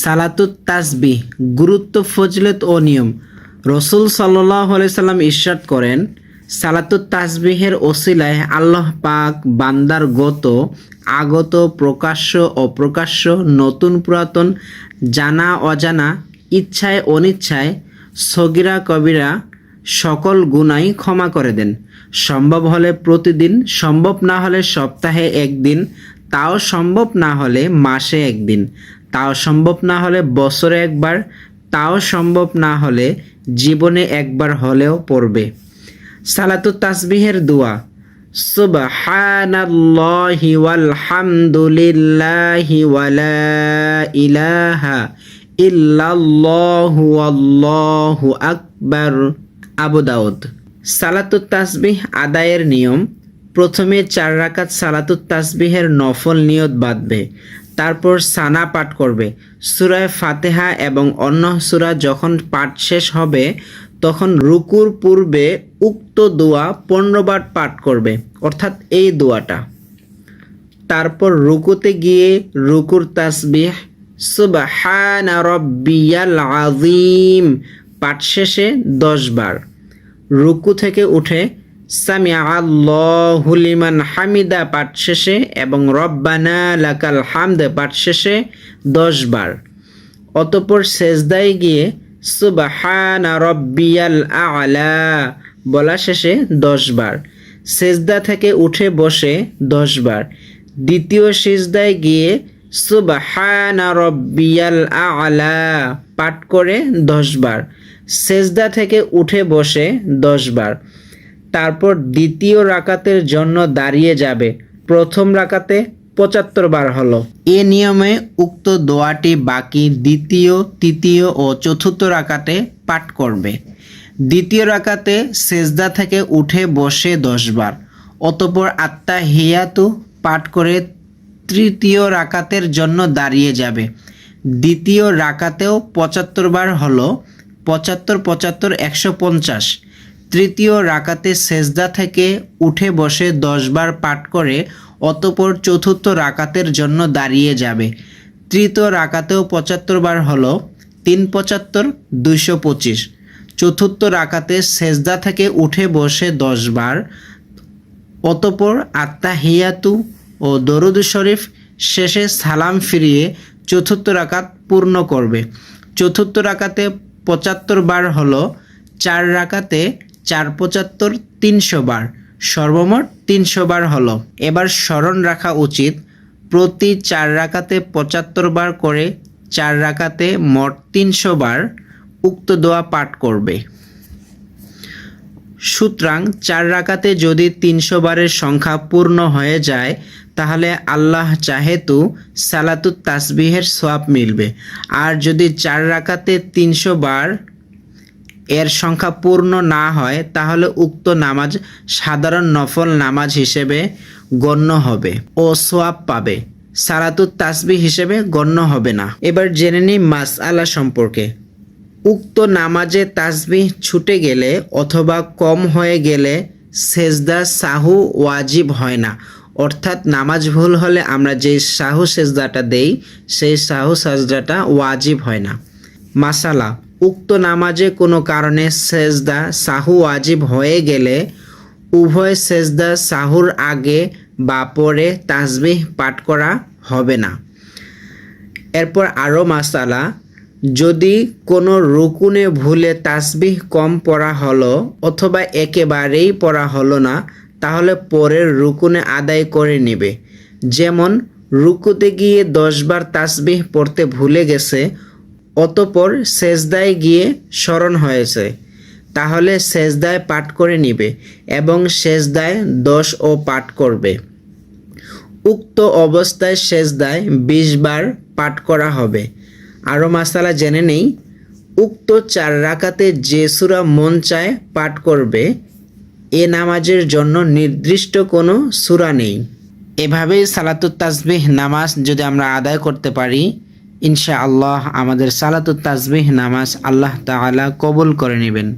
সালাতুত তাসবিহ গুরুত্ব, ফজিলত ও নিয়ম। রসুল সাল্লাল্লাহু আলাইহি সাল্লাম ইরশাদ করেন, সালাতুত তাসবিহের ওসিলায় আল্লাহ পাক বান্দার আগত, প্রকাশ্য অপ্রকাশ্য, নতুন পুরাতন, জানা অজানা, ইচ্ছায় অনিচ্ছায়, সগীরা কবিরা সকল গুনাহ ক্ষমা করে দেন। সম্ভব হলে প্রতিদিন, সম্ভব না হলে সপ্তাহে একদিন, তাও সম্ভব না হলে মাসে একদিন, তাও সম্ভব না হলে বছরে একবার, তাও সম্ভব না হলে জীবনে একবার হলেও পড়বে। সালাতুত তাসবিহের দোয়া, সুবহানাল্লাহি ওয়াল হামদুলিল্লাহি ওয়ালা ইলাহা ইল্লাল্লাহু আল্লাহু আকবার। আবু দাউদ। সালাতুত তাসবিহ আদায়ের নিয়ম। প্রথমে 4 রাকাত সালাতুত তাসবিহের নফল নিয়ত বাঁধবে, তারপর সানা পাঠ করবে। সূরা ফাতিহা এবং অন্য সূরা যখন পাঠ শেষ হবে তখন রুকুর পূর্বে উক্ত দোয়া 15 বার পাঠ করবে, অর্থাৎ এই দোয়াটা। তারপর রুকুতে গিয়ে রুকুর তাসবিহ সুবহানা রাব্বিয়াল আযীম পাঠ শেষে 10 বার। রুকু থেকে উঠে সামিআ আল্লাহু লিমান হামিদা পাঠ শেষে এবং রব্বানা লাকাল হামদ পাঠ শেষে 10 বার। অতঃপর সেজদায় গিয়ে সুবহানা রাব্বিয়াল আ'লা বলা শেষে 10 বার। সেজদা থেকে উঠে বসে 10 বার। দ্বিতীয় সিজদায় গিয়ে সুবহানা রাব্বিয়াল আ'লা পাঠ করে 10 বার। সেজদা থেকে উঠে বসে 10 বার। তারপর দ্বিতীয় রাকাতের জন্য দাঁড়িয়ে যাবে। প্রথম রাকাতে 75 বার হলো। এ নিয়মে উক্ত দোয়াটি বাকি দ্বিতীয়, তৃতীয় ও চতুর্থ রাকাতে পাঠ করবে। দ্বিতীয় রাকাতে সেজদা থেকে উঠে বসে 10 বার। অতঃপর আত্তাহিয়াতু পাঠ করে তৃতীয় রাকাতের জন্য দাঁড়িয়ে যাবে। দ্বিতীয় রাকাতেও 75 বার হলো। 75 75 150। তৃতীয় রাকাতে সেজদা থেকে উঠে বসে 10 বার পাঠ করে অতঃপর চতুর্থ রাকাতের জন্য দাঁড়িয়ে যাবে। তৃতীয় রাকাতেও 75 বার হলো। 3 75 225। চতুর্থ রাকাতে সেজদা থেকে উঠে বসে 10 বার। অতঃপর আত্তাহিয়াতু ও দরুদ শরীফ শেষে সালাম ফিরিয়ে চতুর্থ রাকাত পূর্ণ করবে। চতুর্থ রাকাতে 75 বার হলো। 4 রাকাতে 4 75 300 বার, সর্বমোট 300 বার হলো। এবার স্মরণ রাখা উচিত, প্রতি 4 রাকাতে 75 বার করে 4 রাকাতে মোট 300 বার উক্ত দোয়া পাঠ করবে। সুতরাং 4 রাকাতে যদি 300 বারের সংখ্যা পূর্ণ হয়ে যায় তাহলে আল্লাহ চাহেতু সালাতুত তাসবিহের সওয়াব মিলবে। আর যদি 4 রাকাতে 300 বার এর সংখ্যা পূর্ণ না হয় তাহলে উক্ত নামাজ সাধারণ নফল নামাজ হিসেবে গণ্য হবে ও সওয়াব পাবে, সালাতুত তাসবিহ হিসেবে গণ্য হবে না। এবার জেনে নিই মাসআলা সম্পর্কে। উক্ত নামাজে তাসবিহ ছুটে গেলে অথবা কম হয়ে গেলে সেজদা সাহু ওয়াজিব হয় না, অর্থাৎ নামাজ ভুল হলে আমরা যে সাহু সেজদাটা দেই সেই সাহু সেজদাটা ওয়াজিব হয় না। মাসালা, উক্ত নামাজে কোনো কারণে সেজদা সাহু ওয়াজিব হয়ে গেলে উভয় সেজদা সাহুর আগে বা পরে তাসবিহ পাঠ করা হবে না। এরপর আরও মাসালা, যদি কোনো রুকুনে ভুলে তাসবিহ কম পড়া হলো অথবা একেবারেই পড়া হলো না তাহলে পরের রুকুনে আদায় করে নেবে। যেমন রুকুতে গিয়ে 10 বার তাসবিহ পড়তে ভুলে গেছে, অতঃপর সেজদায় গিয়ে স্মরণ হয়েছে, তাহলে সেজদায় পাঠ করে নিবে এবং সেজদায় 10 ও পাঠ করবে। উক্ত অবস্থায় সেজদায় 20 বার পাঠ করা হবে। আরও মাসালা জেনে নেই। উক্ত 4 রাকাতে যে সূরা মন চায় পাঠ করবে, এ নামাজের জন্য নির্দিষ্ট কোনো সূরা নেই। এভাবেই সালাতুত তাসবিহ নামাজ যদি আমরা আদায় করতে পারি ইনশাআল্লাহ আমাদের সালাতুত তাসবিহ নামাজ আল্লাহ তাআলা কবুল করে নেবেন।